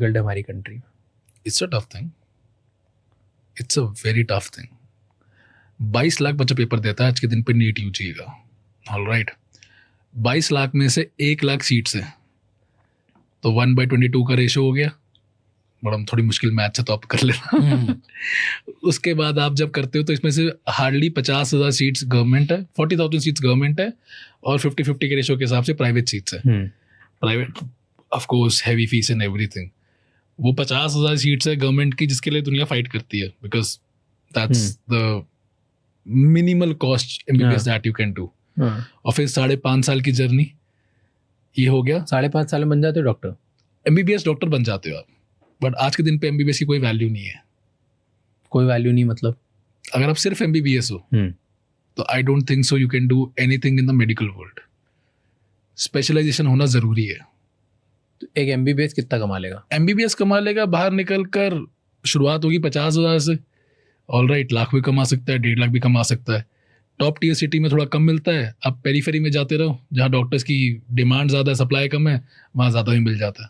Difficult है हमारी country में? It's a tough thing, it's a very tough thing. 22 lakh बच्चा पेपर देता है आज के दिन पे नीट यूजी का. ऑलराइट, 22 लाख में से 1 लाख सीट्स हैं, तो 1/22 का रेशो हो गया. बड़ा थोड़ी मुश्किल मैथ है तो आप कर लेना. उसके बाद आप जब करते हो तो इसमें से हार्डली 50,000 सीट्स गवर्नमेंट है, 40,000 सीट्स गवर्नमेंट है, और 50-50 के रेशो के हिसाब से प्राइवेट सीट्स है. Private of course heavy fees and everything. वो 50,000 सीट्स है गवर्नमेंट की, जिसके लिए दुनिया फाइट करती है, because that's the minimal cost MBBS that you can do. और फिर 5.5 साल की जर्नी, ये हो गया. 5.5 साल में बन जाते हो डॉक्टर? एमबीबीएस डॉक्टर बन जाते हो आप, बट आज के दिन पे एमबीबीएस की कोई वैल्यू नहीं है. कोई वैल्यू नहीं मतलब? अगर आप सिर्फ एमबीबीएस हो तो I don't think so you can do anything in the medical world. Specialization होना जरूरी है. तो एक एमबीबीएस कितना कमा लेगा? एमबीबीएस कमा लेगा, बाहर निकल कर शुरुआत होगी 50,000 से. ऑलराइट, लाख भी कमा सकता है, 1.5 लाख भी कमा सकता है. टॉप टियर सिटी में थोड़ा कम मिलता है, आप पेरीफेरी में जाते रहो जहाँ डॉक्टर्स की डिमांड ज़्यादा है, सप्लाई कम है, वहाँ ज़्यादा ही मिल जाता है.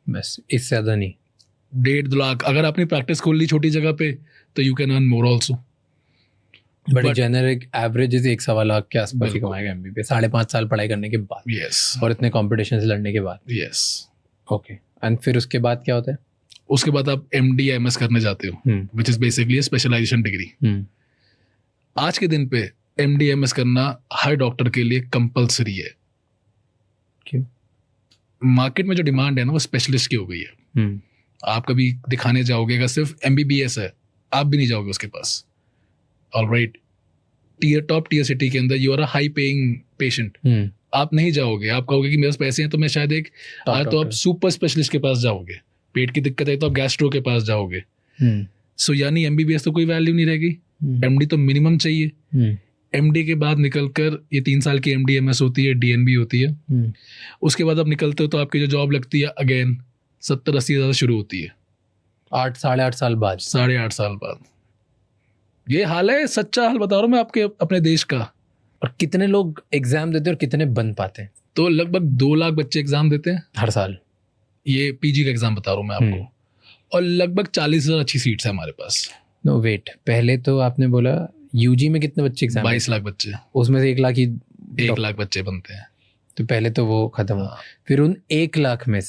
बस, इससे ज़्यादा नहीं. 1.5 लाख अगर आपने प्रैक्टिस खोल ली छोटी जगह पे तो you can earn more also. But generic average 1.25 lakh के आसपास ही कमाएगा एमबीबीएस 5.5 साल पढ़ाई करने के बाद. यस. और इतने कॉम्पिटिशन से लड़ने के बाद. यस. ओके, एंड फिर उसके बाद क्या होता है? उसके बाद आप एमडी एमएस करने जाते हो, which is basically specialization degree. आज के दिन पे एमडी एमएस करना हर डॉक्टर के लिए कंपलसरी है. क्यों? मार्केट में जो डिमांड है ना वो स्पेशलिस्ट की हो गई है. आप कभी दिखाने जाओगे, अगर सिर्फ एमबीबीएस है, आप भी नहीं जाओगे उसके पास. ऑलराइट, टॉप टियर सिटी के अंदर you are a high paying patient, आप नहीं जाओगे. आप कहोगे कि मेरे पास पैसे हैं तो मैं शायद तो आप सुपर स्पेशलिस्ट के पास जाओगे. पेट की दिक्कत है तो आप गैस्ट्रो के पास जाओगे. सो यानी एमबीबीएस तो कोई वैल्यू नहीं रहेगी. एमडी तो मिनिमम चाहिए. एमडी के बाद निकलकर ये 3 साल की एमडी एमएस होती है, डीएनबी होती है. उसके बाद आप निकलते हो तो आपकी जो जॉब लगती है अगेन 70-80 हज़ार शुरू होती है. 8-8.5 साल बाद. 8.5 साल बाद. ये हाल है, सच्चा हाल बता रहा हूँ मैं आपके अपने देश का. और कितने लोग एग्जाम देते हैं और कितने बन पाते हैं? तो लगभग 2 लाख बच्चे एग्जाम देते हैं हर साल. ये पीजी का एग्जाम बता रहा हूँ मैं आपको. और लगभग 40,000 अच्छी सीट्स है हमारे पास. नो वेट, पहले तो आपने बोला यूजी में कितने बच्चे एग्जाम? 22 लाख बच्चे. उसमें से 1 लाख ही 1 लाख बच्चे बनते हैं. तो पहले तो वो खत्म हुआ. फिर उन 1 लाख में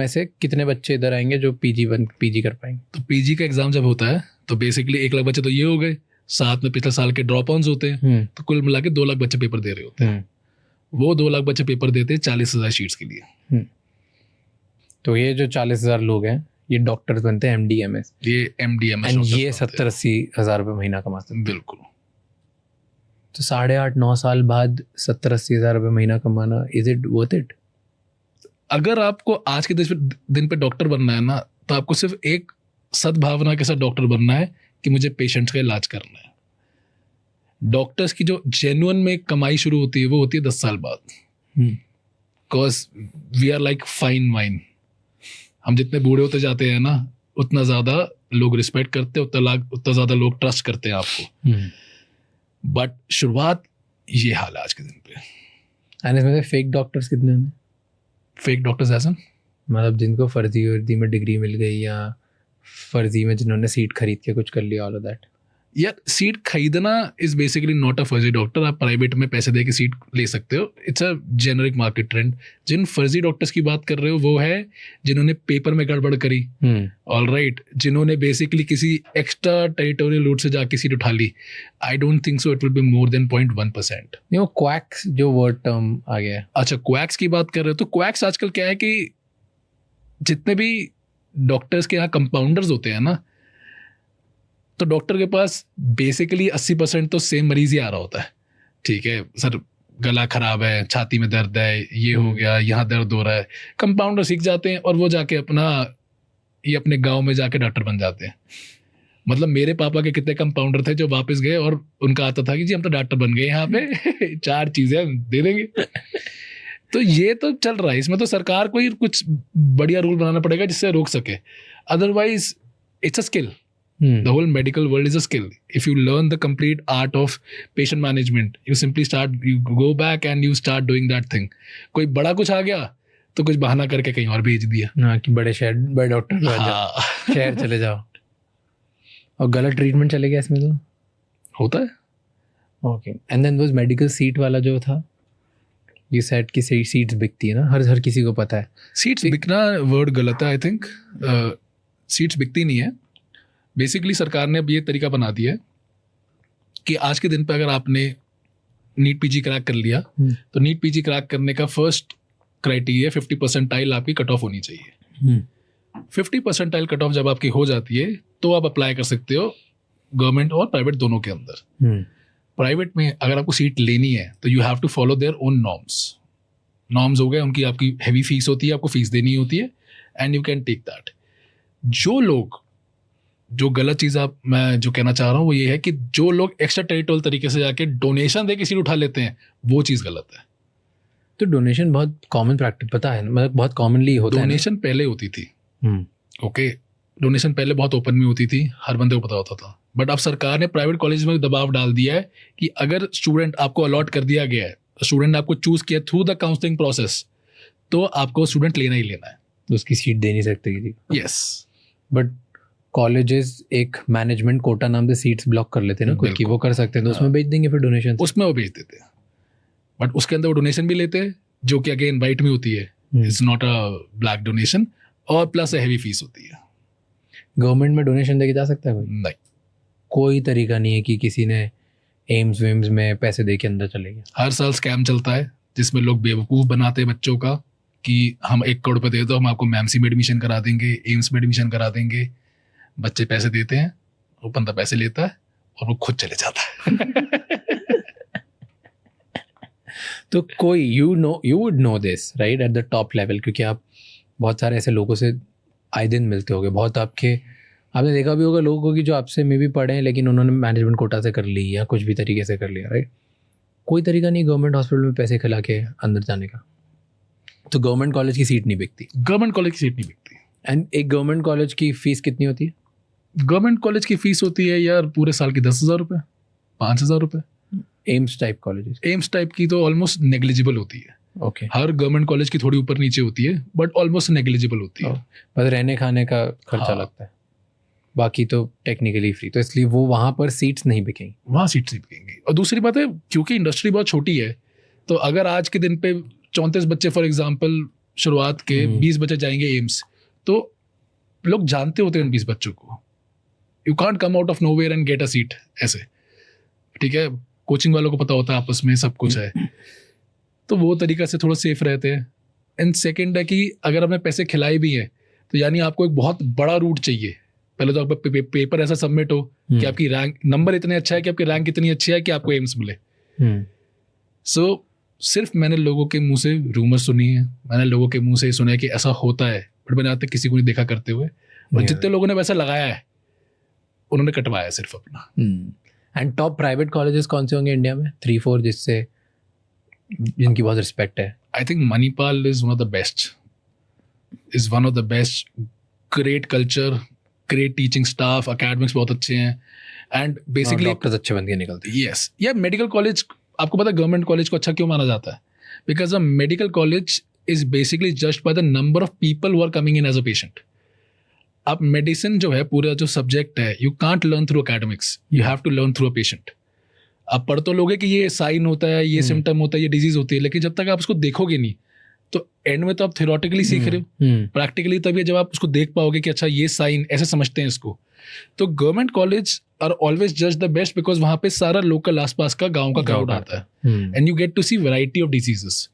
से कितने बच्चे इधर आएंगे जो पीजी कर पाएंगे? तो पीजी का एग्जाम जब होता है तो बेसिकली 1 लाख बच्चे तो ये हो गए, साथ में पिछले साल के ड्रॉप ऑन्स होते हैं. तो कुल मिला के 2 लाख बच्चे पेपर दे रहे होते हैं. वो 2 लाख बच्चे पेपर देते हैं 40,000 सीट्स के लिए. तो ये जो 40,000 लोग हैं ये डॉक्टर्स बनते हैं एमडीएमएस. ये एमडीएमएस ये 70-80 हज़ार रुपये महीना कमाते हैं. बिल्कुल. तो 8.5-9 साल बाद 70-80 हज़ार रुपये महीना कमाना, इज इट वर्थ इट? अगर आपको आज के दिन पे डॉक्टर बनना है ना, तो आपको सिर्फ एक सद्भावना के साथ डॉक्टर बनना है कि मुझे पेशेंट्स का इलाज करना है. डॉक्टर्स की जो जेन्युइन में कमाई शुरू होती है वो होती है 10 साल बाद. Because we are like fine wine. हम जितने बूढ़े होते जाते हैं ना, उतना ज़्यादा लोग रिस्पेक्ट करते हैं, उतना ज़्यादा लोग ट्रस्ट करते हैं आपको. बट शुरुआत ये हाल है आज के दिन पे. एंड इसमें से फेक डॉक्टर्स कितने हैं? फेक डॉक्टर्स ऐसा मतलब जिनको फर्जी में डिग्री मिल गई, या फर्जी में जिन्होंने सीट खरीद के कुछ कर लिया, ऑल ऑफ दैट. यार, सीट खरीदना इज बेसिकली नॉट अ फर्जी डॉक्टर. आप प्राइवेट में पैसे दे के सीट ले सकते हो. It's a generic market trend. जिन फर्जी डॉक्टर्स की बात कर रहे हो वो है जिन्होंने पेपर में गड़बड़ करी. ऑलराइट, जिन्होंने बेसिकली किसी एक्स्ट्रा टेरिटोरियल रूट से जाके सीट उठा ली. I don't think so it will be more than 0.1%. Quacks जो वर्ड टर्म आ गया है. अच्छा, क्वैक्स की बात कर रहे हो तो क्वैक्स आजकल क्या है कि जितने भी डॉक्टर्स के यहाँ कंपाउंडर्स होते हैं ना, तो डॉक्टर के पास बेसिकली 80% तो सेम मरीज ही आ रहा होता है. ठीक है सर, गला खराब है, छाती में दर्द है, ये हो गया, यहाँ दर्द हो रहा है. कंपाउंडर सीख जाते हैं और वो जाके अपने गांव में जाके डॉक्टर बन जाते हैं. मतलब मेरे पापा के कितने कंपाउंडर थे जो वापस गए और उनका आता था कि जी हम तो डॉक्टर बन गए यहाँ पे 4 चीजें दे देंगे. तो ये तो चल रहा है. इसमें तो सरकार को ही कुछ बढ़िया रूल बनाना पड़ेगा जिससे रोक सके. Otherwise it's a skill. The whole medical world is a skill. If you learn the complete art of patient management, you go back and you start doing that thing. कोई बड़ा कुछ आ गया तो कुछ बहाना करके कहीं और भेज दिया। हाँ कि बड़े शहर बड़े डॉक्टर के पास जाओ, हाँ शहर चले जाओ, और गलत ट्रीटमेंट चले गया इसमें तो। होता है। ओके, एंड देन वो मेडिकल सीट वाला जो था, ये सेट की सीट्स बिकती है ना, हर किसी को पता है। सीट्स बिकना वर्ड गलत है आई थिंक। सीट्स बिकती नहीं है। बेसिकली सरकार ने अब ये तरीका बना दिया है कि आज के दिन पे अगर आपने नीट पीजी क्रैक कर लिया तो नीट पीजी क्रैक करने का फर्स्ट क्राइटेरिया 50 परसेंटाइल आपकी कट ऑफ होनी चाहिए। 50 परसेंटाइल कट ऑफ जब आपकी हो जाती है तो आप अप्लाई कर सकते हो गवर्नमेंट और प्राइवेट दोनों के अंदर। प्राइवेट में अगर आपको सीट लेनी है तो you have to follow their own norms हो गए उनकी। आपकी हैवी फीस होती है, आपको फीस देनी होती है, and you can take that. जो गलत चीज़ मैं जो कहना चाह रहा हूँ वो ये है कि जो लोग एक्स्ट्रा टेरिटोरियल तरीके से जाके डोनेशन दे के सीट उठा लेते हैं, वो चीज़ गलत है। तो डोनेशन बहुत कॉमन प्रैक्टिस पता है, मतलब बहुत कॉमनली होता है। डोनेशन पहले होती थी, ओके, डोनेशन पहले बहुत ओपन में होती थी, हर बंदे को पता होता था। बट अब सरकार ने प्राइवेट कॉलेज में दबाव डाल दिया है कि अगर स्टूडेंट आपको अलॉट कर दिया गया है, स्टूडेंट ने आपको चूज किया थ्रू द काउंसलिंग प्रोसेस, तो आपको स्टूडेंट लेना ही लेना है। उसकी सीट दे नहीं सकते किसी को। यस, बट कॉलेजेस एक मैनेजमेंट कोटा नाम से सीट्स ब्लॉक कर लेते हैं ना कोई, कि वो कर सकते हैं तो उसमें भेज देंगे फिर डोनेशन। उसमें वो भेज देते हैं, बट उसके अंदर वो डोनेशन भी लेते हैं जो कि अगेन वाइट में होती है, it's not a black donation, और प्लस हैवी फीस होती है। गवर्नमेंट में डोनेशन देके जा सकता है कोई? नहीं, कोई तरीका नहीं है कि किसी ने एम्स वेम्स में पैसे दे के अंदर चले गए। हर साल स्कैम चलता है जिसमें लोग बेवकूफ़ बनाते हैं बच्चों का कि हम 1 करोड़ रुपये दे दो, हम आपको मैमसी में एडमिशन करा देंगे, एम्स में एडमिशन करा देंगे। बच्चे पैसे देते हैं, वो बंदा पैसे लेता है और वो खुद चले जाता है। तो कोई you would know this right at the top level, क्योंकि आप बहुत सारे ऐसे लोगों से आए दिन मिलते होगे, बहुत आपने देखा भी होगा लोगों की जो आपसे मे भी पढ़े हैं लेकिन उन्होंने मैनेजमेंट कोटा से कर ली या कुछ भी तरीके से कर लिया, राइट? कोई तरीका नहीं गवर्नमेंट हॉस्पिटल में पैसे खिला के अंदर जाने का, तो गवर्नमेंट कॉलेज की सीट नहीं बिकती। गवर्नमेंट कॉलेज की सीट नहीं बिकती। एंड एक गवर्नमेंट कॉलेज की फीस कितनी होती है? गवर्नमेंट कॉलेज की फीस होती है यार पूरे साल की 10,000 रुपये, 5,000 रुपये। AIIMS type colleges, AIIMS type की तो ऑलमोस्ट नेग्लिजिबल होती है। ओके, हर गवर्नमेंट कॉलेज की थोड़ी ऊपर नीचे होती है, बट ऑलमोस्ट नेग्लिजिबल होती है। बस रहने खाने का खर्चा लगता है, बाकी तो टेक्निकली फ्री, तो इसलिए वो वहाँ पर सीट्स नहीं बिकेंगी, वहाँ सीट्स नहीं बिकेंगी। और दूसरी बात है, क्योंकि इंडस्ट्री बहुत छोटी है, तो अगर आज के दिन पे 34 बच्चे फॉर एग्जांपल शुरुआत के 20 बच्चे जाएंगे एम्स, तो लोग जानते होते हैं उन 20 बच्चों को। You can't come out of nowhere and get a seat ऐसे, ठीक है? कोचिंग वालों को पता होता है आपस में सब कुछ है, तो वो तरीका से थोड़ा सेफ रहते हैं। एंड सेकेंड है कि अगर आपने पैसे खिलाए भी हैं तो यानी आपको एक बहुत बड़ा रूट चाहिए। पहले तो आपका पेपर ऐसा सबमिट हो कि आपकी रैंक नंबर इतने अच्छा है कि आपकी रैंक इतनी अच्छी है कि आपको एम्स मिले। सो सिर्फ मैंने लोगों के मुंह से रूमर सुनी है, मैंने लोगों के मुंह से सुना है कि ऐसा होता है, बट मैंने आज तक किसी को नहीं देखा करते हुए। और जितने लोगों ने पैसा लगाया है उन्होंने कटवाया सिर्फ अपना। एंड टॉप प्राइवेट कॉलेजेस कौन से होंगे इंडिया में, 3-4 जिनकी बहुत रिस्पेक्ट है? I think Manipal is one of the best, great culture, great teaching staff, academics बहुत अच्छे हैं, एंड बेसिकली डॉक्टर्स अच्छे बन के निकलते हैं। यस, या मेडिकल कॉलेज, आपको पता है गवर्नमेंट कॉलेज को अच्छा क्यों माना जाता है? Because a medical college is basically judged by the number of people who are coming in as a patient. अब मेडिसिन जो है, पूरा जो सब्जेक्ट है, you can't learn through academics, you have to learn through a patient. आप पढ़ तो लोगे कि ये साइन होता है, ये सिम्टम होता है, ये डिजीज होती है, लेकिन जब तक आप उसको देखोगे नहीं तो एंड में तो आप थ्योरेटिकली सीख रहे हो, प्रैक्टिकली तभी जब आप उसको देख पाओगे कि अच्छा ये साइन ऐसे समझते हैं इसको। तो गवर्नमेंट कॉलेज आर ऑलवेज जज द बेस्ट बिकॉज वहाँ पे सारा लोकल आसपास का गाँव का क्राउड आता है, and you get to see variety of diseases,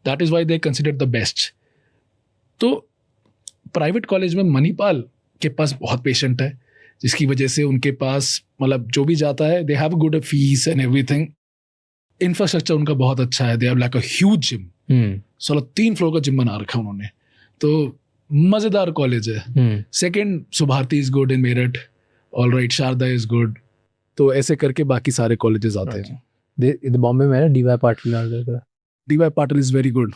that is why they considered the best. तो प्राइवेट कॉलेज में मणिपाल के पास बहुत पेशेंट है, जिसकी वजह से उनके पास मतलब जो भी जाता है, they have good fees and everything. Infrastructure उनका बहुत अच्छा है, they have like a huge gym, 3 floor का जिम बना रखा है उन्होंने, तो मजेदार कॉलेज है। Second Subharti is good in Meerut, alright, Sharda is good, तो ऐसे करके बाकी सारे कॉलेजेस आते हैं। बॉम्बे में DY Patil is very good,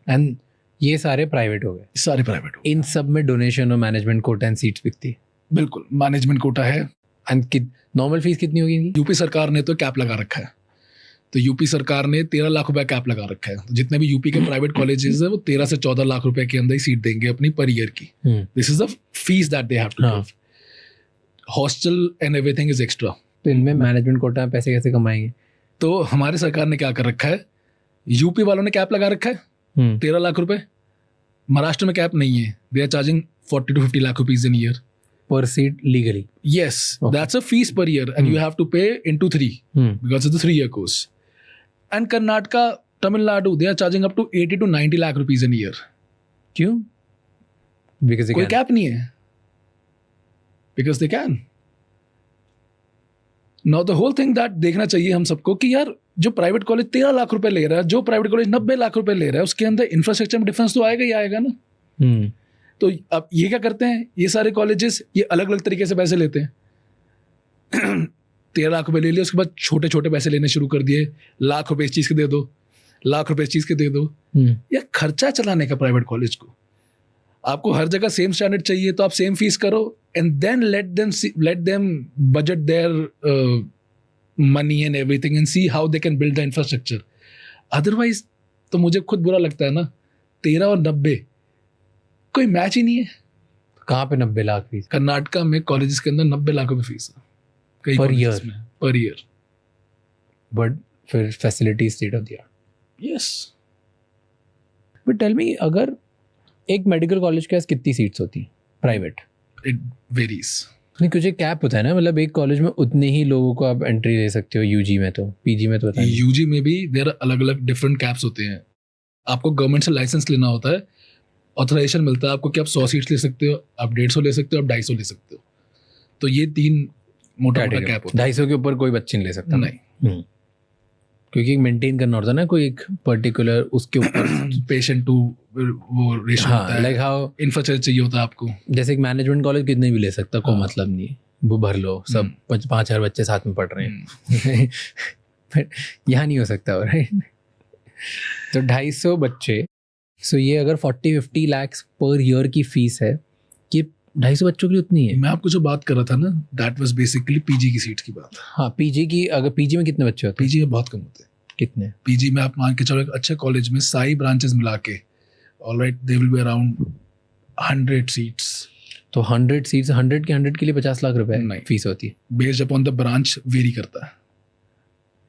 and ये सारे प्राइवेट हो गए, सारे प्राइवेट हो। इन सब में डोनेशन और मैनेजमेंट कोटा एंड सीट्स बिकती है? बिल्कुल, मैनेजमेंट कोटा है। एंड नॉर्मल फीस कितनी होगी इनकी? यूपी सरकार ने तो कैप लगा रखा है, तो यूपी सरकार ने 13 लाख रुपए कैप लगा रखा है, तो जितने भी यूपी के प्राइवेट कॉलेजेस है वो 13 से 14 लाख रुपए के अंदर ही सीट देंगे अपनी पर ईयर की. This is the fees that they have to give. Hostel and everything is extra. तो इनमें मैनेजमेंट कोटा में पैसे कैसे कमाएंगे? तो हमारी सरकार ने क्या कर रखा है, यूपी वालों ने कैप लगा रखा है 13 लाख रुपए. महाराष्ट्र में कैप नहीं है. They are charging 40 to 50 lakh rupees in a year per seat legally. Yes, that's a fees per year and you have to pay into 3 because it's a 3-year course. And Karnataka, Tamil Nadu, they are charging up to 80 to 90 lakh rupees in a year. क्यों? Because they कोई can. Cap नहीं है. Because they can. Now the whole thing that देखना चाहिए हम सबको कि यार जो प्राइवेट कॉलेज 13 लाख रुपए ले रहा है, जो प्राइवेट कॉलेज 90 लाख रुपए ले रहा है, उसके अंदर इंफ्रास्ट्रक्चर में डिफरेंस तो आएगा ही आएगा ना. तो अब ये क्या करते हैं, ये सारे कॉलेजेस ये अलग अलग तरीके से पैसे लेते हैं. 13 लाख रुपए ले लिया, उसके बाद छोटे छोटे पैसे लेने शुरू कर दिए. लाख रुपए इस चीज़ के दे दो, लाख रुपए इस चीज़ के दे दो. या खर्चा चलाने का प्राइवेट कॉलेज को. आपको हर जगह सेम स्टैंडर्ड चाहिए तो आप सेम फीस करो and then let them budget their money and everything and see how they can build the infrastructure. Otherwise तो मुझे खुद बुरा लगता है ना, 13 और 90 कोई मैच ही नहीं है. कहाँ पे 90 लाख फीस? कर्नाटका में कॉलेजेस के अंदर 90 लाख रुपए फीस है कई पर colleges ईयर में पर ईयर. बट फिर facility state of the art. Yes. But tell me, अगर एक मेडिकल कॉलेज के पास कितनी सीट्स होती हैं प्राइवेट? It varies. नहीं, कुछ एक कैप होता है ना, मतलब एक कॉलेज में उतने ही लोगों को आप एंट्री ले सकते हो. यूजी में तो, पीजी में तो पता नहीं. यूजी में भी देयर अलग अलग डिफरेंट कैप्स होते हैं. आपको गवर्नमेंट से लाइसेंस लेना होता है, ऑथराइजेशन मिलता है आपको कि आप 100 सीट्स ले सकते हो, आप 150 ले सकते हो, आप 250 ले सकते हो. तो ये 3 मोटा मोटा कैप होता है. 250 के ऊपर कोई बच्चे नहीं ले सकता. नहीं, क्योंकि मेंटेन करना होता है ना कोई एक पर्टिकुलर उसके ऊपर पेशेंट टू वो रेशियो होता है. लाइक हाउ इंफ्रास्ट्रक्चर चाहिए होता है आपको. जैसे एक मैनेजमेंट कॉलेज कितने भी ले सकता, कोई मतलब नहीं है, वो भर लो, सब 5,000 बच्चे साथ में पढ़ रहे हैं. बट यहाँ नहीं हो सकता. राइट. तो 250 बच्चे, सो ये अगर 40-50 लाख पर ईयर की फीस है, कि 250 बच्चों के लिए उतनी है. मैं आपको जो बात कर रहा था ना, दैट वाज बेसिकली पीजी की सीट्स की बात. हाँ, पीजी की. अगर पीजी में कितने बच्चे होते हैं? पीजी में बहुत कम होते हैं. कितने? पीजी में आप मान के चलो एक अच्छे कॉलेज में सारी ब्रांचेस मिला के, alright, they will be around 100 seats. तो 100 सीट्स, 100 के लिए 50 लाख रुपए नहीं. फीस होती है. Based upon the branch very करता है.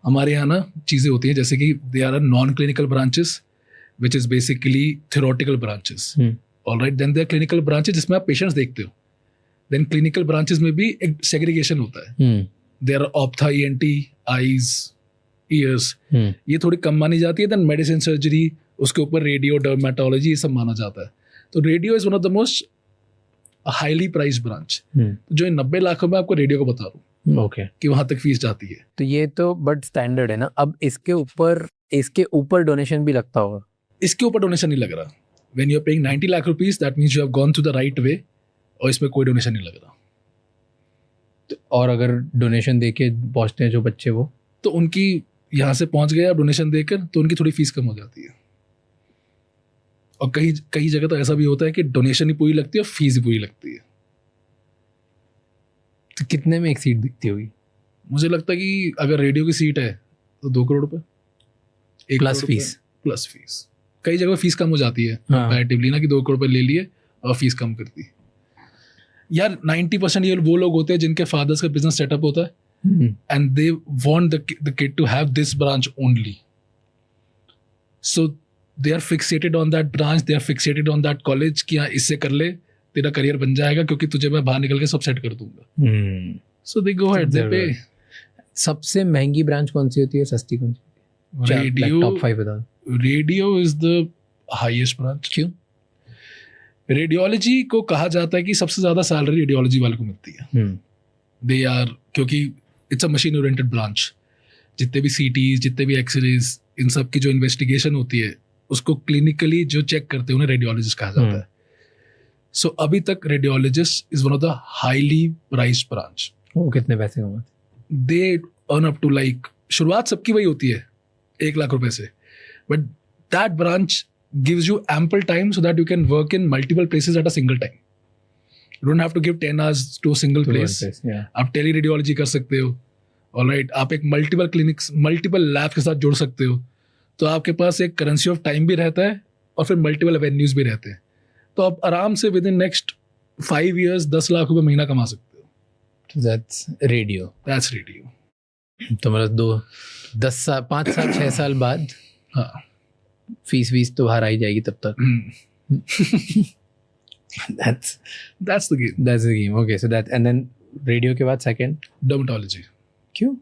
हमारे यहाँ ना चीज़ें होती हैं जैसे कि they are non clinical branches which is basically theoretical branches. Alright, then they are clinical branches जिसमें आप पेशेंट्स देखते हो. देन क्लिनिकल ब्रांचेस में भी एक सेग्रीगेशन होता है. There are ophtha, ENT, eyes, ears, ये थोड़ी कम मानी जाती है. देन मेडिसिन, सर्जरी, उसके ऊपर रेडियो, डर्मेटोलॉजी, ये सब माना जाता है. तो radio is one of the most highly price branch. जो 90 लाख में आपको रेडियो को बता रहा हूँ ओके कि वहां तक फीस जाती है. तो ये तो बट स्टैंडर्ड है ना. अब इसके ऊपर डोनेशन भी लगता होगा. इसके ऊपर डोनेशन नहीं लग रहा. When you are paying 90 lakh rupees, that means you have gone through the right way, और इसमें कोई डोनेशन नहीं लग रहा. तो और अगर डोनेशन देके पहुंचते हैं जो बच्चे, वो तो उनकी यहाँ से पहुंच गए आप डोनेशन देकर, तो उनकी थोड़ी फीस कम हो जाती है. और कई जगह तो ऐसा भी होता है कि डोनेशन ही पूरी लगती है और फीस ही पूरी लगती है. तो कितने में एक सीट दिखती होगी? मुझे लगता है कि अगर रेडियो की सीट है तो 2 करोड़ रुपए प्लस फीस. Plus fees. कई जगह फीस कम हो जाती है कंपैरेटिवली ना, कि 2 करोड़ रुपए ले लिए और फीस कम कर दी. यार 90% ये वो लोग होते हैं जिनके फादर्स का बिजनेस सेटअप होता है and they want the kid to have this branch only. So they are fixated on that branch, they are fixated on that college कि हाँ इससे कर ले, तेरा करियर बन जाएगा क्योंकि तुझे मैं बाहर निकल के सब सेट कर दूंगा. So they go ahead, they pay. सबसे महंगी ब्रांच कौन सी होती है, सस्ती कौन सी? रेडियो. टॉप 5 बता. Radio is the highest branch. क्यों? रेडियोलॉजी को कहा जाता है कि सबसे ज्यादा सैलरी रेडियोलॉजी वाले को मिलती है. दे आर, क्योंकि it's a machine oriented branch. जितने भी सीटीज, जितने भी एक्सरेज, इन सब की जो इन्वेस्टिगेशन होती है उसको क्लिनिकली जो चेक करते हैं उन्हें रेडियोलॉजिस्ट कहा जाता है. सो अभी तक radiologist is one of the highly priced branch. वो कितने पैसे कमाते? They earn up to like, शुरुआत सबकी वही होती है 1 लाख रुपए से, but that branch gives you ample time so that you can work in multiple places at a single time. You don't have to give 10 hours to a single place. Yeah. आप tele radiology कर सकते हो, alright, आप एक multiple clinics, multiple lab के साथ जुड़ सकते हो, तो आपके पास एक करेंसी ऑफ टाइम भी रहता है और फिर मल्टीपल एवेन्यूज भी रहते हैं, तो आप आराम से with in next 5 years 10 lakh रुपए महीना कमा सकते हो. That's radio. That's radio. तो मतलब 5 साल 6 साल बाद हाँ, फीस तो बाहर आई जाएगी तब तक. that's the game. That's the game. Okay, so that, and then radio के बाद second. Dermatology. क्यों?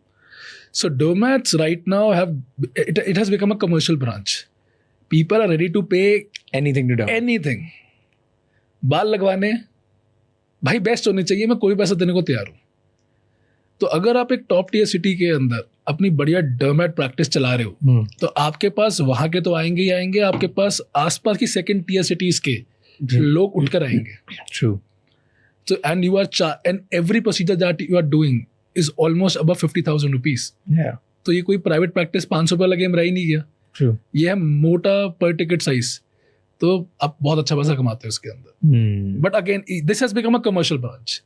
So dermats right now have it has become a commercial branch. People are ready to pay Anything to do. anything. बाल लगवाने भाई best होने चाहिए, मैं कोई पैसा देने को तैयार हूँ. तो अगर आप एक टॉप टियर सिटी के अंदर अपनी बढ़िया डर्मेट प्रैक्टिस चला रहे हो, तो आपके पास वहां के तो आएंगे ही आएंगे, आपके पास आसपास की सेकंड टियर सिटीज के लोग उठकर आएंगे. True. So and you are and every procedure that you are doing is almost above 50,000 rupees. Yeah. तो ये कोई प्राइवेट प्रैक्टिस 500 रुपये लगे में रह ही नहीं गया. True. ये है मोटा पर टिकट साइज, तो आप बहुत अच्छा पैसा कमाते हो इसके अंदर. But again this has become a commercial branch.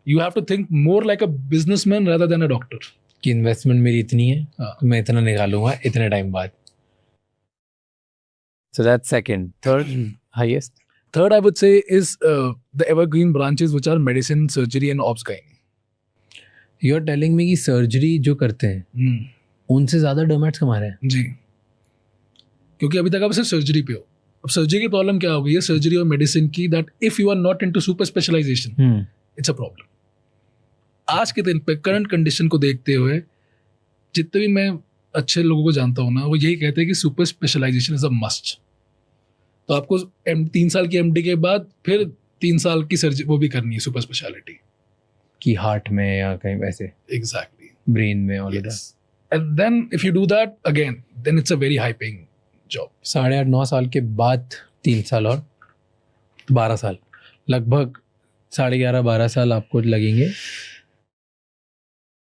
You have to think more like a businessman rather than a doctor. कि इन्वेस्टमेंट मेरी इतनी है, हाँ. तो मैं इतना निकालूंगा इतने टाइम बाद. So that's second. Third highest. Third, I would say, is the evergreen branches, which are medicine, surgery, and obs gynae. You're telling me कि सर्जरी जो करते हैं उनसे ज्यादा डर्मेट्स कमा रहे हैं. जी, क्योंकि अभी तक आप सिर्फ सर्जरी पे हो. अब सर्जरी की प्रॉब्लम क्या हो गई है सर्जरी और मेडिसिन की, that if you are not into super specialization it's a problem. आज के दिन पे करंट कंडीशन को देखते हुए जितने भी मैं अच्छे लोगों को जानता हूँ ना, वो यही कहते हैं कि super specialization is a must. तो आपको 3 साल की एमडी के बाद फिर 3 साल की सर्जरी वो भी करनी है, सुपर स्पेशलिटी कि हार्ट में या कहीं वैसे एग्जैक्टली ब्रेन में already. And then if you do that again, then it's a very high paying job. 8.5-9 साल के बाद 3 साल और 12 साल, लगभग 11.5-12 साल आपको लगेंगे.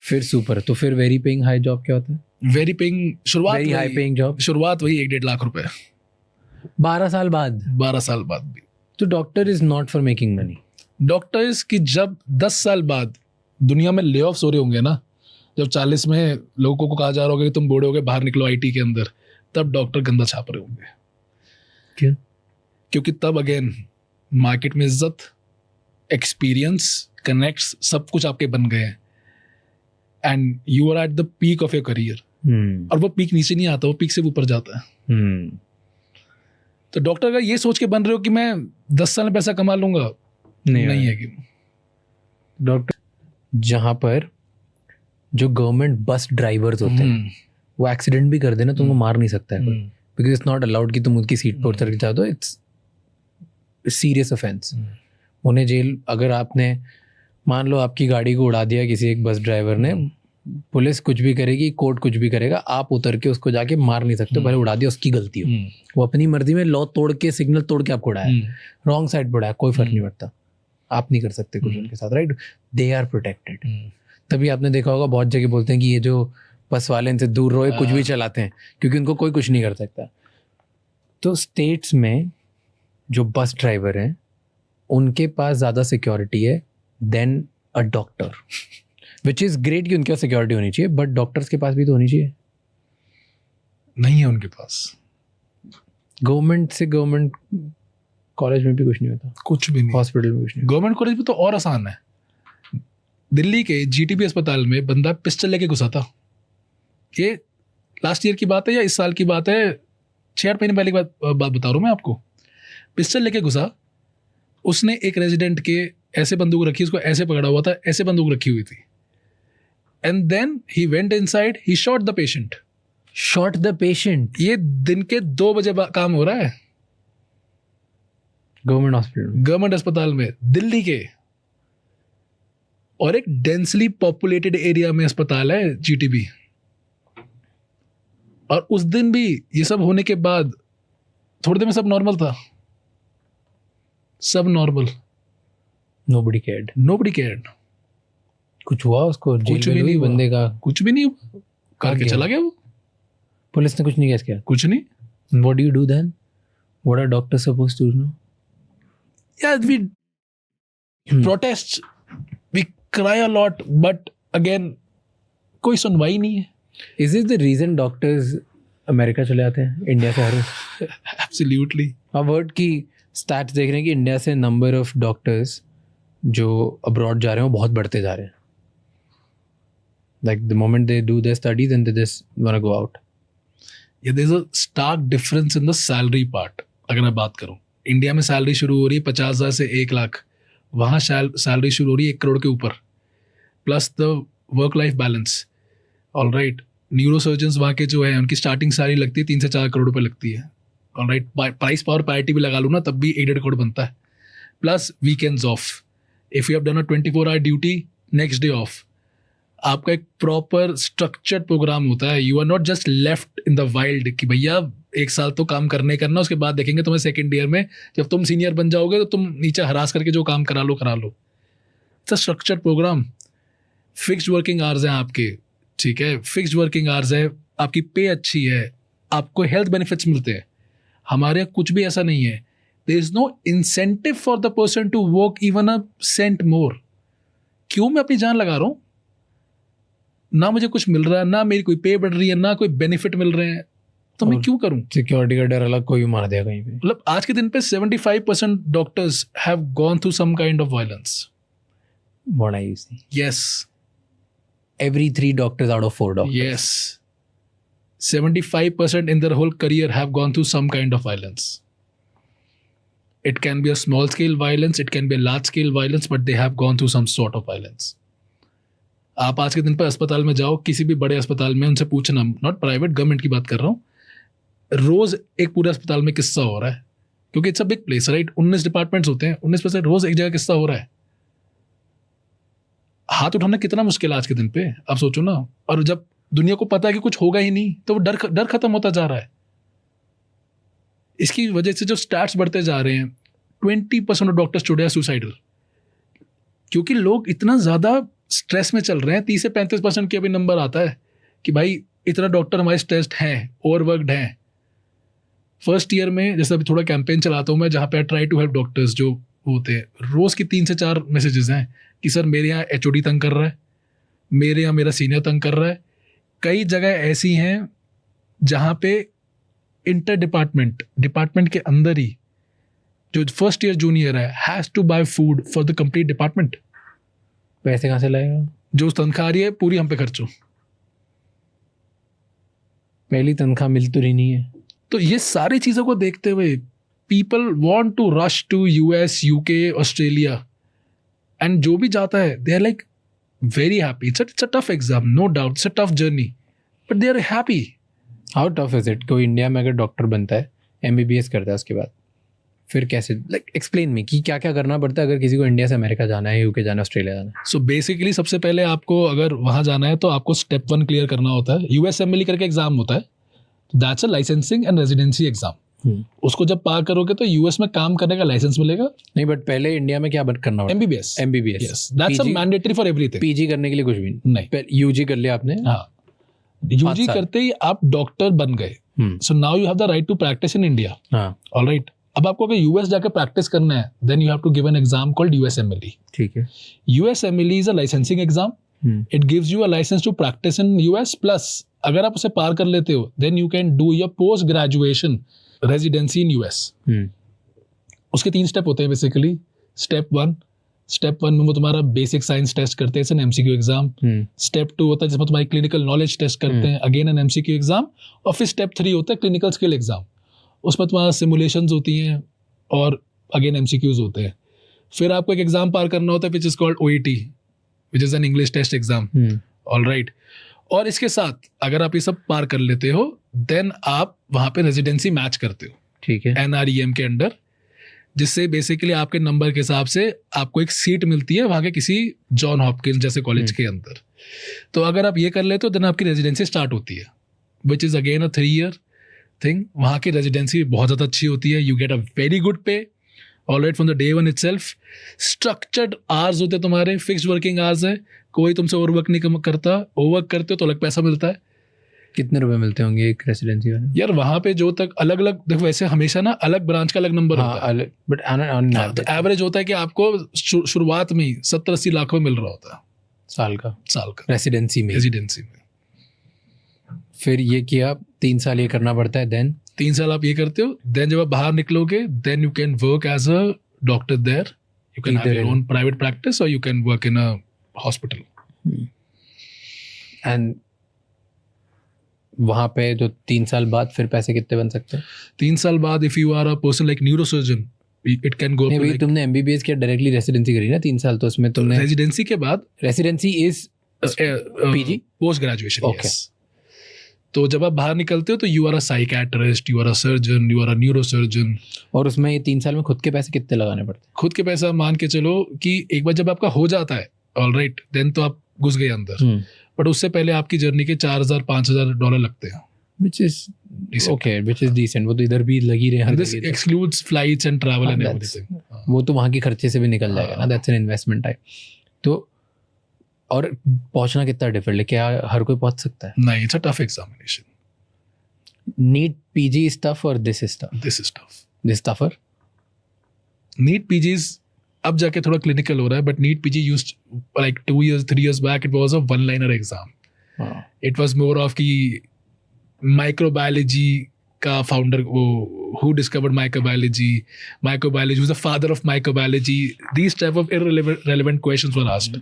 फिर सुपर, तो फिर वेरी पेइंग हाई जॉब क्या होता है? वेरी पेइंग शुरुआत, वेरी हाई पेइंग जॉब शुरुआत वही 1-1.5 लाख रुपए 12 साल बाद. 12 साल बाद भी. तो doctor is not for making money. Doctors की जब 10 साल बाद दुनिया में ले ऑफ्स हो रहे होंगे ना, जब 40 में लोगों को कहा जा रहा होगा कि तुम बूढ़े हो गए बाहर निकलो आईटी के अंदर, तब डॉक्टर गंदा छाप रहे होंगे. क्यों? क्योंकि तब अगेन मार्केट में इज्जत, एक्सपीरियंस, कनेक्ट्स सब कुछ आपके बन गए हैं, and you are at the peak of your career. और वो पीक नीचे नहीं आता, वो पीक से ऊपर जाता है. तो डॉक्टर का ये सोच के बन रहे हो कि मैं 10 साल में पैसा कमा लूंगा, नहीं है कि डॉक्टर जहाँ पर जो गवर्नमेंट बस ड्राइवर्स होते हैं वो एक्सीडेंट भी कर देना तुमको मार नहीं सकता है, बिकॉज इट्स नॉट अलाउड कि तुम उनकी सीट पर उतर के जाओ. तो इट्स सीरियस ऑफेंस. उन्हें जेल, अगर आपने मान लो आपकी गाड़ी को उड़ा दिया किसी एक बस ड्राइवर ने, पुलिस कुछ भी करेगी, कोर्ट कुछ भी करेगा, आप उतर के उसको जाके मार नहीं सकते. भले उड़ा दिया, उसकी गलती हो, वो अपनी मर्जी में लॉ तोड़ के, सिग्नल तोड़ के आपको उड़ाया, रॉन्ग साइड पर उड़ाया, कोई फर्क नहीं पड़ता, आप नहीं कर सकते कुछ उनके साथ. Right, they are protected. तभी आपने देखा होगा बहुत जगह बोलते हैं कि ये जो बस वाले इनसे दूर रहो, कुछ भी चलाते हैं, क्योंकि उनको कोई कुछ नहीं कर सकता. तो स्टेट्स में जो बस ड्राइवर हैं उनके पास ज़्यादा सिक्योरिटी है then a doctor, which is great कि उनके पास सिक्योरिटी होनी चाहिए, बट डॉक्टर्स के पास भी तो होनी चाहिए. नहीं है उनके पास. गवर्नमेंट कॉलेज में भी कुछ नहीं होता, कुछ भी नहीं. हॉस्पिटल में कुछ नहीं. गवर्नमेंट कॉलेज में तो और आसान है. दिल्ली के जीटीबी अस्पताल में बंदा पिस्टल लेके घुसा था. ये लास्ट ईयर की बात है या इस साल की बात है, 6-8 महीने पहले की बात बता रहा हूँ मैं आपको. पिस्टल लेके घुसा, उसने एक रेजिडेंट के ऐसे बंदूक रखी, उसको ऐसे पकड़ा हुआ था, ऐसे बंदूक रखी हुई थी, and then he went inside, he shot the patient. Shot the patient? ये दिन के 2 बजे काम हो रहा है गवर्नमेंट हॉस्पिटल, गवर्नमेंट अस्पताल में, दिल्ली के, और एक डेंसली पॉपुलेटेड एरिया में अस्पताल है जीटीबी. और उस दिन भी ये सब होने के बाद थोड़ी देर में सब नॉर्मल था, सब नॉर्मल. Nobody cared. कुछ हुआ उसको? कुछ भी नहीं बंदे का कुछ भी नहीं हुआ, करके चला गया वो. पुलिस ने कुछ नहीं किया? कुछ नहीं. What do you do then? What are doctors supposed to know? Yeah, we protest, we cry a lot, but again कोई सुनवाई नहीं है। Is is the reason doctors America चले आते हैं इंडिया से हर रोज? एब्सोल्युटली। अब वर्ड की स्टैट्स देख रहे हैं कि इंडिया से नंबर ऑफ डॉक्टर्स जो अब्रॉड जा रहे हैं वो बहुत बढ़ते जा रहे हैं. Like the moment they do their studies and they just want to go out. Yeah, there's a stark difference in the salary part. अगर मैं बात करूँ, इंडिया में सैलरी शुरू हो रही है 50,000 से 1 लाख, वहाँ सैलरी शुरू हो रही है 1 करोड़ के ऊपर, plus the work life balance. All right, neuro surgeons वहाँ के जो है उनकी स्टार्टिंग सैलरी लगती है 3 से 4 करोड़ रुपये लगती है. All right, price power parity भी लगा लूँ ना तब भी 1.5 करोड़ बनता है, plus weekends off. If you have done a 24 hour duty, next day off. आपका एक प्रॉपर स्ट्रक्चर्ड प्रोग्राम होता है. You are not just left in the wild कि भैया 1 साल तो काम करने करना, उसके बाद देखेंगे तुम्हें सेकंड ईयर में जब तुम सीनियर बन जाओगे तो तुम नीचे हरास करके जो काम करा लो. It's a structured program. Fixed working hours हैं आपके, ठीक है, फिक्स्ड वर्किंग आवर्स है, आपकी पे अच्छी है, आपको हेल्थ बेनिफिट्स मिलते हैं. हमारे यहाँ कुछ भी ऐसा नहीं है. There is no incentive for the person to work even a cent more. क्यों मैं अपनी जान लगा रहा हूँ? ना मुझे कुछ मिल रहा है, ना मेरी कोई पे बढ़ रही है, ना कोई बेनिफिट मिल रहे हैं, तो मैं क्यों करूं? सिक्योरिटी का डर अलग कोई भी मार देगा कहीं पे. मतलब आज के दिन पे 75% doctors have gone through some kind of violence. What I see. Yes. Every 3 doctors out of 4 doctors. Yes. 75% in their whole career have gone through some kind of violence. It can be a small scale violence, it can be a large scale violence, but they have gone through some sort of violence. आप आज के दिन पर अस्पताल में जाओ, किसी भी बड़े अस्पताल में, उनसे पूछना, नॉट प्राइवेट, गवर्नमेंट की बात कर रहा हूँ, रोज एक पूरे अस्पताल में किस्सा हो रहा है, क्योंकि it's a big place, right. 19 departments होते हैं, 19 में से रोज एक जगह किस्सा हो रहा है. हाथ उठाना कितना मुश्किल है आज के दिन पे, आप सोचो ना. और जब दुनिया को पता है कि कुछ होगा ही नहीं, तो वो डर खत्म होता जा रहा है. इसकी वजह से जो स्टैट्स बढ़ते जा रहे हैं, 20% of doctors today are suicidal, क्योंकि लोग इतना ज़्यादा स्ट्रेस में चल रहे हैं. 30 से 35% के अभी नंबर आता है कि भाई इतना डॉक्टर हमारे स्ट्रेस्ड हैं, ओवरवर्कड हैं. फर्स्ट ईयर में जैसे अभी थोड़ा कैंपेन चलाता हूँ मैं, जहाँ पे I try to help doctors जो होते हैं. रोज़ की 3 से 4 मैसेजेस हैं कि सर मेरे यहाँ HOD तंग कर रहा है, मेरे यहाँ मेरा सीनियर तंग कर रहा है. कई जगह ऐसी हैं जहाँ पे इंटर डिपार्टमेंट के अंदर ही जो फर्स्ट ईयर जूनियर है has to buy food for the complete department. पैसे कहाँ से लाएगा? जो तनख्वाह आ रही है पूरी हम पे खर्चो. पहली तनख्वाह मिल तो रही नहीं है. तो ये सारी चीज़ों को देखते हुए people want to rush to US, UK, Australia, and जो भी जाता है they are like very happy. It's a tough exam, no doubt, it's a tough journey, but they are happy. How tough is it? कोई India में अगर doctor बनता है, MBBS करता है, उसके बाद फिर कैसे, लाइक एक्सप्लेन मी कि क्या क्या करना पड़ता है अगर किसी को इंडिया से अमेरिका जाना है, UK जाना है, ऑस्ट्रेलिया जाना है? सो बेसिकली सबसे पहले आपको अगर वहाँ जाना है तो आपको स्टेप 1 क्लियर करना होता है. USMLE करके एग्जाम होता है, that's a licensing and residency exam. उसको जब पार करोगे तो US में काम करने का लाइसेंस मिलेगा. नहीं, बट पहले इंडिया में क्या करना होता है? MBBS. Yes, that's a mandatory for everything. PG करने के लिए कुछ भी नहीं. UG कर लिया आपने. हाँ, UG करते ही आप डॉक्टर बन गए. So now you have the right to practise in India. All right. अब आपको अगर US जाकर प्रैक्टिस करना है, then you have to give an exam called USMLE. ठीक है. USMLE is a licensing exam. It gives you a licence to practise in US, plus अगर आप उसे पार कर लेते हो then you can do your post graduation residency in US. उसके 3 स्टेप होते हैं बेसिकली. स्टेप 1 में वो तुम्हारा बेसिक साइंस टेस्ट करते हैं, एन MCQ एग्जाम. स्टेप 2 होता है जिसमें तुम्हारी क्लिनिकल नॉलेज टेस्ट करते हैं, अगेन एन MCQ एग्जाम. और फिर स्टेप 3 होता है क्लिनिकल स्किल एग्जाम. उसमें तुम्हारा सिमुलेशंस होती हैं और अगेन MCQs होते हैं. फिर आपको एक एग्जाम पार करना होता है which is called OET, which is an English test exam. All right. और इसके साथ अगर आप ये सब पार कर लेते हो देन आप वहाँ पे रेजिडेंसी मैच करते हो. ठीक है. NREM के अंडर, जिससे बेसिकली आपके नंबर के हिसाब से आपको एक सीट मिलती है वहाँ के किसी जॉन हॉपकिंस जैसे कॉलेज के अंदर. तो अगर आप ये कर लेते हो देन आपकी रेजिडेंसी स्टार्ट होती है, which is again a 3 year thing. वहाँ की रेजिडेंसी बहुत ज़्यादा अच्छी होती है. You get a very good pay alright from the day 1 itself. Structured hours होते हैं तुम्हारे, फिक्स्ड वर्किंग आवर्स है, कोई तुमसे ओवरवर्क नहीं करता. ओवरवर्क करते हो तो अलग पैसा मिलता है. कितने रुपए मिलते होंगे एक रेसिडेंसी वाले? यार वहाँ पे जो तक अलग अलग, देखो वैसे हमेशा ना अलग ब्रांच का अलग नंबर होता है, बट ऑन एवरेज होता है कि आपको शुरुआत में ही 70-80 लाख में मिल रहा होता है. साल का का रेसिडेंसी में। रेजिडेंसी में। फिर ये किया 3 साल ये करना पड़ता है, देन 3 साल आप ये करते हो, देन जब आप बाहर निकलोगे then you can work as a doctor there, you can have your own private practice और you can work in a hospital. And वहाँ पे जो 3 साल बाद फिर पैसे कितने बन सकते हैं? 3 साल बाद if you are a person like neurosurgeon it can go नहीं, तुमने एमबीबीएस किया डायरेक्टली रेसिडेंसी करी ना 3 साल, तो उसमें तुमने रेजिडेंसी के बाद residency is PG post graduation. Okay. Yes. तो जब आप बाहर निकलते हो तो you are a psychiatrist, you are a surgeon, you are a neurosurgeon. और उसमें ये 3 साल में खुद के पैसे कितने लगाने पड़ते हैं? खुद के पैसा मान के चलो कि एक बार जब आपका हो जाता है ऑलराइट देन तो आप घुस गए अंदर, बट उससे पहले आपकी जर्नी के $4,000-5,000 लगते हैं, which is Decent. okay, which is decent। वो तो इधर भी लगी रहे हर दिस जगह। Excludes flights and travel and that's- everything. वो तो वहाँ के खर्चे से भी निकल जाएगा ना, दैट्स एन इन्वेस्टमेंट टाइप। तो और पहुँचना कितना डिफिकल्ट है, क्या हर कोई पहुँच सकता है? नहीं, it's a tough examination, NEET PG is tough और this is tough? This is tough. This tougher? NEET PG is अब जाके थोड़ा क्लिनिकल हो रहा है, but NEET PG used like 2 years 3 years back it was a one liner exam. It was more of की microbiology का founder वो who discovered microbiology who's the father of microbiology, these type of irrelevant questions were asked.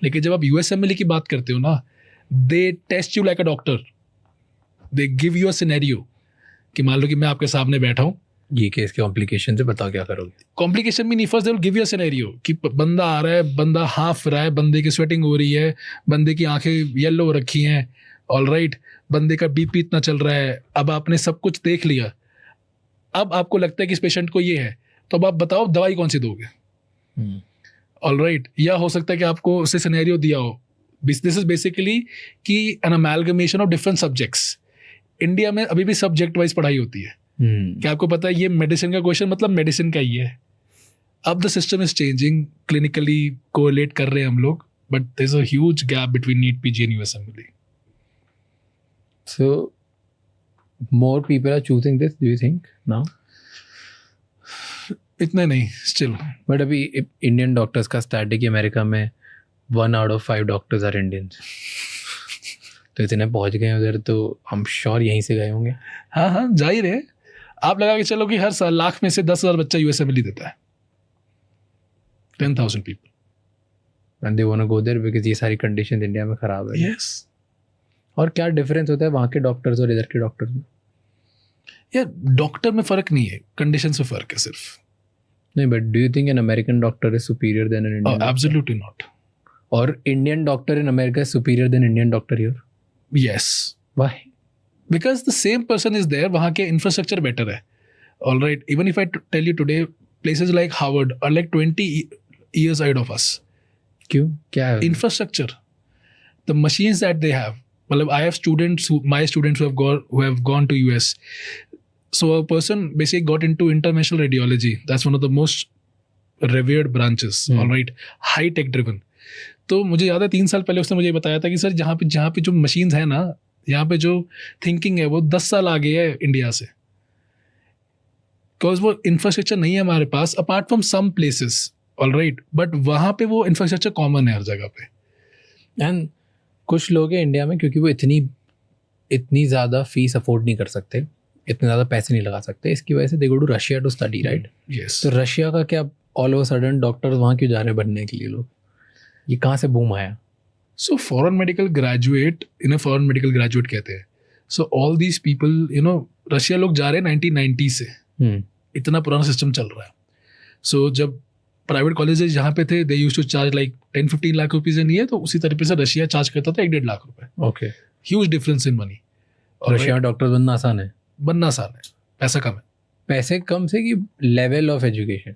लेकिन जब आप USMLE की बात करते हो ना, they test you like a doctor, they give you a scenario कि मान लो कि मैं आपके सामने बैठा हूँ, ये केस के कॉम्प्लिकेशन से बताओ क्या करोगे? कॉम्प्लिकेशन भी नहीं, first they will give you a scenario कि बंदा आ रहा है, बंदा हाफ रहा है, बंदे की स्वेटिंग हो रही है, बंदे की आंखें येलो हो रखी हैं, ऑलराइट, बंदे का बीपी इतना चल रहा है। अब आपने सब कुछ देख लिया, अब आपको लगता है कि इस पेशेंट को ये है, तो अब आप बताओ दवाई कौन सी दोगे, ऑलराइट। या हो सकता है कि आपको उससे सिनेरियो दिया हो, दिस इज बेसिकली कि an amalgamation of different subjects. India में अभी भी सब्जेक्ट वाइज पढ़ाई होती है। क्या आपको पता है ये मेडिसिन का क्वेश्चन मतलब मेडिसिन का ही है। अब the system is changing, clinically correlate कर रहे हैं हम लोग, but there is a huge gap between NEET PG and USMLE. So more people are choosing this, do you think now? इतने नहीं स्टिल, बट अभी इंडियन डॉक्टर्स का stat है कि अमेरिका में 1 out of 5 doctors are Indians. तो इतने पहुंच गए उधर, तो हम श्योर यहीं से गए होंगे। हाँ हाँ जाहिर है। आप लगा के चलो कि हर साल लाख में से 10,000 बच्चा यूएसएमएलई देता है, 10,000 people and they want to go there because ये सारी कंडीशंस इंडिया में खराब है। यस। और क्या डिफरेंस होता है वहाँ के डॉक्टर्स और इधर के डॉक्टर्स में? यार डॉक्टर में फर्क नहीं है, कंडीशन से फर्क है सिर्फ। नहीं, but do you think an American doctor is superior than an Indian? Absolutely not. और Indian doctor in America is superior than Indian doctor here? Yes, why? Because the same person is there, वहाँ के infrastructure better है, alright. Even if I tell you today places like Harvard are like 20 years ahead of us. क्यों, क्या है? Infrastructure, the machines that they have. मतलब I have students my students who have gone to US. So a person basically got into interventional radiology. That's one of the most revered branches. All right, high tech driven. तो मुझे याद है 3 साल पहले उसने मुझे बताया था कि सर जहाँ पे जो मशीन्स है ना, यहाँ पे जो थिंकिंग है वो 10 साल आगे है इंडिया से, बिकॉज वो इंफ्रास्ट्रक्चर नहीं है हमारे पास apart from some places, alright, but वहाँ पे वो इंफ्रास्ट्रक्चर कॉमन है हर जगह पे। एंड कुछ लोग हैं इंडिया में, क्योंकि वो इतनी ज़्यादा फीस अफोर्ड नहीं कर सकते, इतने ज़्यादा पैसे नहीं लगा सकते, इसकी वजह से they go to Russia to study, right? Yes. तो रशिया का क्या ऑल ओवर सडन डॉक्टर्स वहाँ क्यों जा रहे हैं बनने के लिए लोग? ये कहाँ से बूम आया? सो फॉरेन मेडिकल ग्रेजुएट, इन्हें फॉरेन मेडिकल ग्रेजुएट कहते हैं। So all these people Russia लोग जा रहे हैं 1990 से, इतना पुराना सिस्टम चल रहा है। सो जब प्राइवेट कॉलेजेस जहाँ पे थे, they used to charge like 10-15 lakh rupees नहीं है, तो उसी तरीके से रशिया चार्ज करता था 1-1.5 लाख रुपए। Okay, huge difference in money. Russia में डॉक्टर बनना आसान है? बनना आसान है, पैसा कम है। पैसे कम से कि लेवल ऑफ एजुकेशन?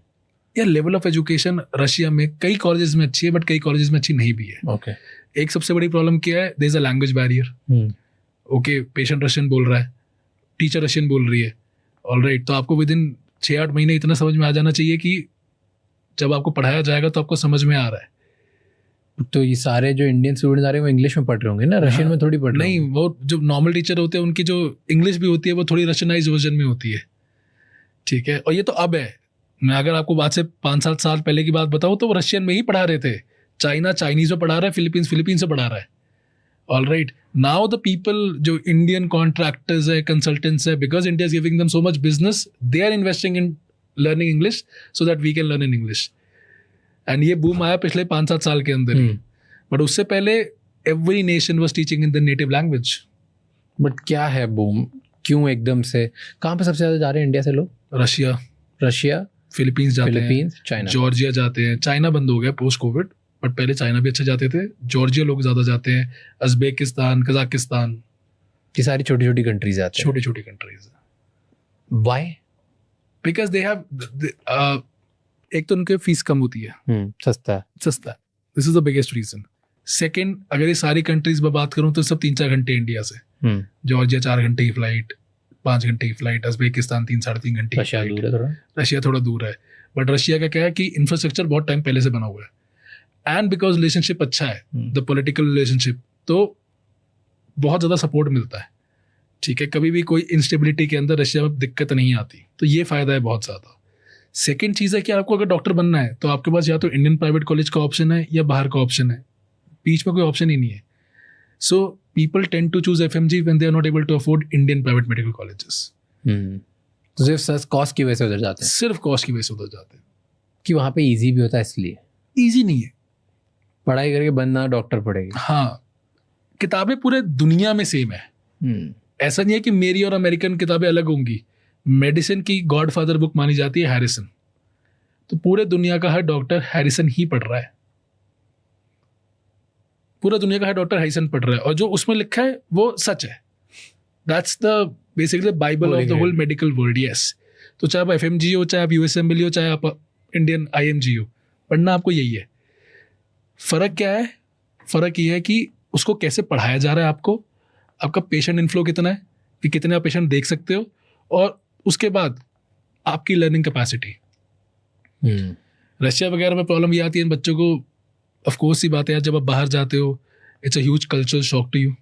या लेवल ऑफ एजुकेशन रशिया में कई कॉलेजेस में अच्छी है, बट कई कॉलेजेस में अच्छी नहीं भी है। ओके। एक सबसे बड़ी प्रॉब्लम क्या है, there is a language barrier. Okay, patient Russian बोल रहा है, टीचर रशियन बोल रही है, ऑलराइट, तो आपको विद इन 6-8 महीने इतना समझ में आ जाना चाहिए कि जब आपको पढ़ाया जाएगा तो आपको समझ में आ रहा है। तो ये सारे जो इंडियन स्टूडेंट्स आ रहे हैं वो इंग्लिश में पढ़ रहे होंगे ना, रशियन में थोड़ी पढ़ रहे नहीं, वो जो नॉर्मल टीचर होते हैं उनकी जो इंग्लिश भी होती है वो थोड़ी रशियनाइज वर्जन में होती है, ठीक है। और ये तो अब है, मैं अगर आपको बात से 5-7 साल पहले की बात बताऊँ तो वो रशियन में ही पढ़ा रहे थे, चाइना चाइनीज में पढ़ा रहा है, फिलीपींस फिलीपींस से पढ़ा रहा है. All right, now the people जो इंडियन कॉन्ट्रैक्टर्स है, कंसल्टेंट्स है, because India is giving them so much business, they are investing in learning English so that we can learn in English. And ये boom आया पिछले 5-7 साल के अंदर ही. But उससे पहले every nation was teaching in the native language. But क्या है बूम, क्यों एकदम से, कहाँ पे सबसे ज़्यादा जा रहे हैं इंडिया से लोग? रशिया, फिलीपींस जाते हैं, फिलीपींस, चाइना. जॉर्जिया जाते हैं. चाइना बंद हो गया पोस्ट कोविड, बट पहले चाइना भी अच्छे जाते थे. जॉर्जिया लोग ज़्यादा जाते हैं, उज़्बेकिस्तान, कजाकिस्तान, ये सारी छोटी छोटी कंट्रीज आते हैं. छोटी छोटी countries. Why? Because they have, एक तो उनके फीस कम होती है, सस्ता. This is the biggest reason. Second, अगर ये सारी कंट्रीज में बात करूँ तो सब 3-4 घंटे इंडिया से. जॉर्जिया 4 घंटे की फ्लाइट, 5 घंटे की फ्लाइट. उज़्बेकिस्तान 3-3.5 घंटे. रशिया दूर है थोड़ा. रशिया थोड़ा दूर है, बट रशिया का क्या है कि इंफ्रास्ट्रक्चर बहुत टाइम पहले से बना हुआ है. एंड बिकॉज रिलेशनशिप अच्छा है, द पॉलिटिकल रिलेशनशिप, तो बहुत ज़्यादा सपोर्ट मिलता है. ठीक है, कभी भी कोई इंस्टेबिलिटी के अंदर रशिया में दिक्कत नहीं आती, तो ये फ़ायदा है बहुत ज़्यादा. सेकेंड चीज़ है कि आपको अगर डॉक्टर बनना है तो आपके पास या तो इंडियन प्राइवेट कॉलेज का ऑप्शन है या बाहर का ऑप्शन है, बीच में कोई ऑप्शन ही नहीं है. So people tend to choose FMG when they are not able to afford Indian private medical colleges. तो सिर्फ कॉस्ट की वजह से उधर जाते हैं. सिर्फ कॉस्ट की वजह से उधर जाते हैं कि वहाँ पे इजी भी होता है, इसलिए. ईजी नहीं है, पढ़ाई करके बनना डॉक्टर पड़ेगी. हाँ, किताबें पूरे दुनिया में सेम है. ऐसा नहीं है कि मेरी और अमेरिकन किताबें अलग होंगी. मेडिसिन की गॉडफादर बुक मानी जाती है हैरिसन, तो पूरे दुनिया का हर डॉक्टर हैरिसन ही पढ़ रहा है. पूरा दुनिया का हर डॉक्टर हैरिसन पढ़ रहा है, और जो उसमें लिखा है वो सच है. That's the basically Bible of the whole medical world. Yes, तो चाहे आप FMG हो, चाहे आप USMLE हो, चाहे आप इंडियन IMG हो, पढ़ना आपको यही है. फ़र्क क्या है? फ़र्क ये है कि उसको कैसे पढ़ाया जा रहा है, आपका पेशेंट इनफ्लो कितना है, कि कितने आप पेशेंट देख सकते हो, और उसके बाद आपकी लर्निंग कैपेसिटी. रशिया वगैरह में प्रॉब्लम ये आती है इन बच्चों को. ऑफ कोर्स सी बात है यार, जब आप बाहर जाते हो, it's a huge cultural shock to you.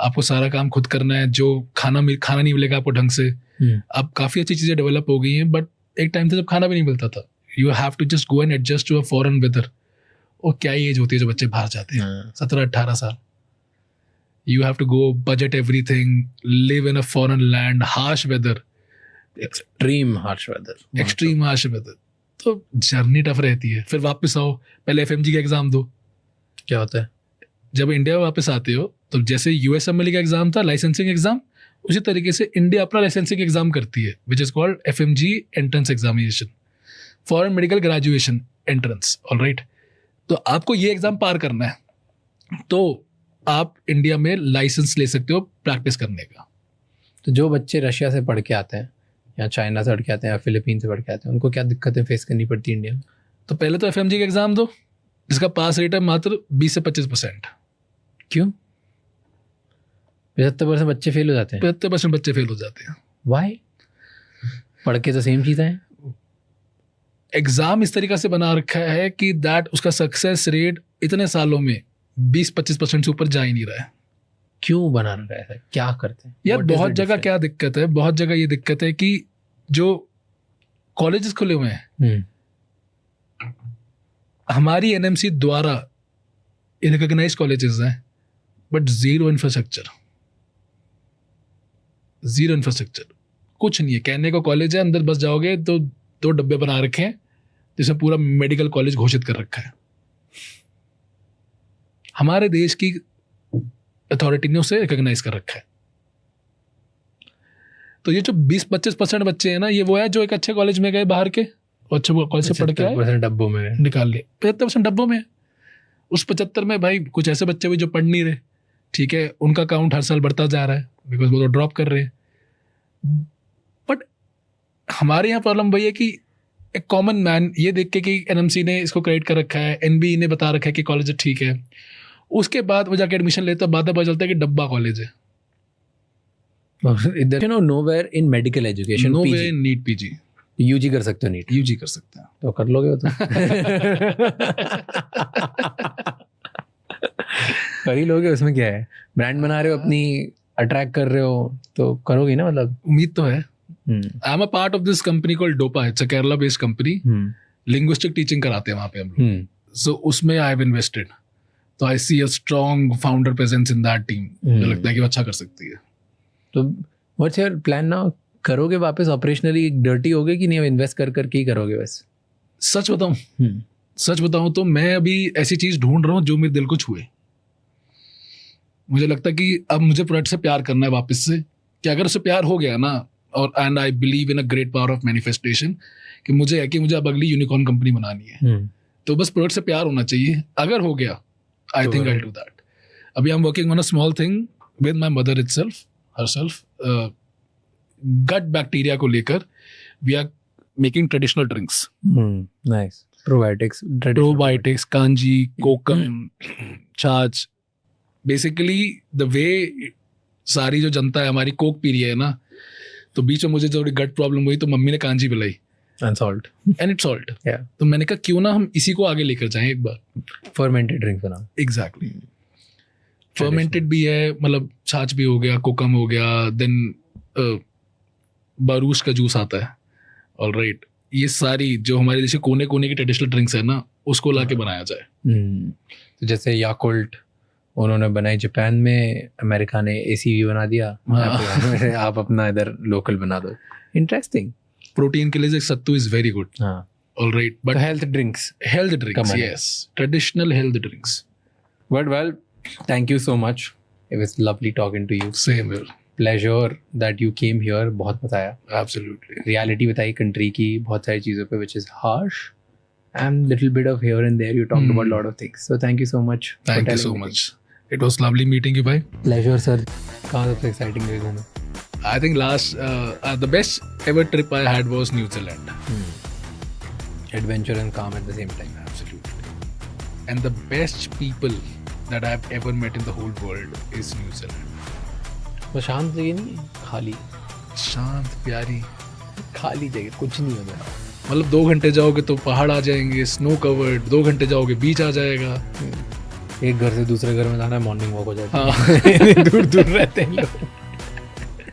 आपको सारा काम खुद करना है, जो खाना नहीं मिलेगा आपको ढंग से. अब काफ़ी अच्छी चीज़ें डेवलप हो गई हैं, बट एक टाइम था जब खाना भी नहीं मिलता था. You have to just go and adjust to a foreign weather. और क्या एज होती है जो बच्चे बाहर जाते हैं, 17-18 साल. You have to go budget everything, live in a foreign land, harsh weather, extreme harsh weather. तो जर्नी टफ रहती है. फिर वापस आओ, पहले FMG का एग्जाम दो. क्या होता है? जब इंडिया वापस आते हो तो जैसे USMLE का एग्जाम था, लाइसेंसिंग एग्जाम, उसी तरीके से इंडिया अपना लाइसेंसिंग एग्जाम करती है, which is called FMG entrance examination, foreign medical graduation entrance. All right, तो आपको ये एग्जाम पार करना है, तो आप इंडिया में लाइसेंस ले सकते हो प्रैक्टिस करने का. तो जो बच्चे रशिया से पढ़ के आते हैं, या चाइना से पढ़ के आते हैं, या फिलीपीन से पढ़ के आते हैं, उनको क्या दिक्कतें फेस करनी पड़ती है इंडिया में? तो पहले तो FMG का एग्जाम दो, जिसका पास रेट है मात्र 20 से 25%. क्यों? 75% बच्चे फेल हो जाते हैं. 75% बच्चे फेल हो जाते हैं. वाई? पढ़ के तो सेम चीज़ है. एग्जाम इस तरीके से बना रखा है कि दैट उसका सक्सेस रेट इतने सालों में 20-25% से ऊपर जा ही नहीं रहा है. क्यों बना रखा है ऐसा? क्या करते हैं यार? बहुत जगह क्या दिक्कत है, बहुत जगह ये दिक्कत है कि जो कॉलेजेस खुले हुए हैं, हमारी NMC द्वारा रिकॉग्नाइज कॉलेजेस हैं, बट जीरो इंफ्रास्ट्रक्चर. कुछ नहीं है. कहने को कॉलेज है, अंदर बस जाओगे तो 2 डब्बे बना रखे हैं जिसमें पूरा मेडिकल कॉलेज घोषित कर रखा है. हमारे देश की अथॉरिटी ने उसे रिकॉग्नाइज कर रखा है. तो ये जो 20-25% बच्चे हैं ना, ये वो है जो एक अच्छे कॉलेज में गए बाहर के, और अच्छे कॉलेज से पढ़ के आए, डब्बों में निकाल लिए. 75% डब्बों में. उस 75 में भाई कुछ ऐसे बच्चे भी जो पढ़ नहीं रहे, ठीक है, उनका काउंट हर साल बढ़ता जा रहा है, बिकॉज वो तो ड्रॉप कर रहे हैं. बट हमारे यहाँ प्रॉब्लम वही है कि एक कॉमन मैन ये देख के कि NMC ने इसको क्रेडिट कर रखा है, NBE ने बता रखा है कि कॉलेज ठीक है, उसके बाद वो जाके एडमिशन लेता, बाद में पता चलता है कि डब्बा कॉलेज है. nowhere in medical education, nowhere in NEET PG. UG कर सकते हो, NEET UG कर सकते हैं, तो कर लोगे वो तो. कर ही लोगे, उसमें क्या है. ब्रांड बना रहे हो अपनी, अट्रैक्ट कर रहे हो, तो करोगे ना. मतलब उम्मीद तो है. I am a part of this company called dopa. It's a Kerala based company. Linguistic teaching कराते हैं वहाँ पे हम लोग. सो उसमें आई हैव इन्वेस्टेड, तो I see a strong founder presence in that team. मुझे लगता है कि वो अच्छा कर सकती है। तो व्हाट्स योर प्लान नाउ? करोगे वापस ऑपरेशनली डर्टी होगे कि नहीं, इन्वेस्ट कर करके ही करोगे बस? सच बताऊं तो मैं अभी ऐसी चीज ढूंढ रहा हूँ जो मेरे दिल को छुए। मुझे लगता है कि अब मुझे प्रोडक्ट से प्यार करना है वापस से, कि अगर उससे प्यार हो गया ना, और and I believe in a great power of manifestation, कि मुझे अब अगली यूनिकॉर्न कंपनी बनानी है, तो बस प्रोडक्ट से प्यार होना चाहिए। अगर हो गया, I think I will do that. अभी I am working on a small thing with my mother herself, gut bacteria को लेकर we are making traditional drinks, nice, probiotics, kanji, kokum, chaas. Basically the way सारी जो जनता है हमारी कोक पी रही है ना, तो बीच में मुझे थोड़ी गट प्रॉब्लम हुई तो मम्मी ने कांजी पिलाई एंड सॉल्ट, तो मैंने कहा क्यों ना हम इसी को आगे लेकर जाएं एक बार, फर्मेंटेड ड्रिंक बनाओ। एग्जैक्टली, फर्मेंटेड भी है, मतलब छाछ भी हो गया, कोकम हो गया, देन बारूश का जूस आता है, ऑलराइट। ये सारी जो हमारे जैसे कोने कोने की ट्रेडिशनल ड्रिंक्स है ना, उसको लाके बनाया जाए। तो जैसे याकुल्ट उन्होंने बनाई जापान में, अमेरिका ने ACV बना दिया, आप अपना इधर लोकल बना दो। इंटरेस्टिंग। प्रोटीन के लिए sattu is very good, alright, but health drinks, yes, traditional health drinks. But well, thank you so much. It was lovely talking to you. Same here. Pleasure that you came here. बहुत मजा आया। Absolutely. Reality बताई country की बहुत सारी चीज़ों पे, which is harsh, and little bit of here and there. You talked about a lot of things. So thank you so much. Thank you so much. It was lovely meeting you, bhai. Pleasure, sir. कहाँ सबसे exciting जगह घूमे? I think the best ever trip I had was New Zealand. Adventure and calm at the same time. Absolutely. And the best people that I have ever met in the whole world is New Zealand. वो शांत जगह नहीं है, खाली, शांत प्यारी खाली जगह, कुछ नहीं होता। मतलब 2 घंटे जाओगे तो पहाड़ आ जाएंगे, स्नो कवर्ड, 2 घंटे जाओगे बीच आ जाएगा। एक घर से दूसरे घर में जाना है, मॉर्निंग वॉक हो जाता है। दूर दूर रहते हैं लोग।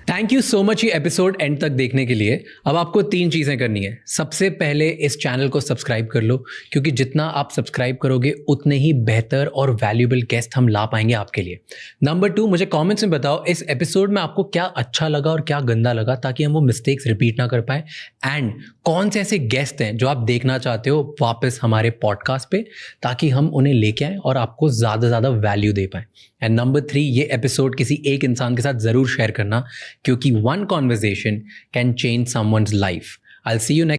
थैंक यू सो मच ये एपिसोड एंड तक देखने के लिए। अब आपको 3 चीज़ें करनी है। सबसे पहले इस चैनल को सब्सक्राइब कर लो, क्योंकि जितना आप सब्सक्राइब करोगे उतने ही बेहतर और वैल्यूएबल गेस्ट हम ला पाएंगे आपके लिए। नंबर 2, मुझे कमेंट्स में बताओ इस एपिसोड में आपको क्या अच्छा लगा और क्या गंदा लगा, ताकि हम वो मिस्टेक्स रिपीट ना कर पाए। एंड कौन से ऐसे गेस्ट हैं जो आप देखना चाहते हो वापस हमारे पॉडकास्ट पे, ताकि हम उन्हें लेके आएँ और आपको ज़्यादा से ज़्यादा वैल्यू दे पाएँ। एंड नंबर 3, ये एपिसोड किसी एक इंसान के साथ ज़रूर शेयर करना, क्योंकि one conversation can change someone's life. I'll see you next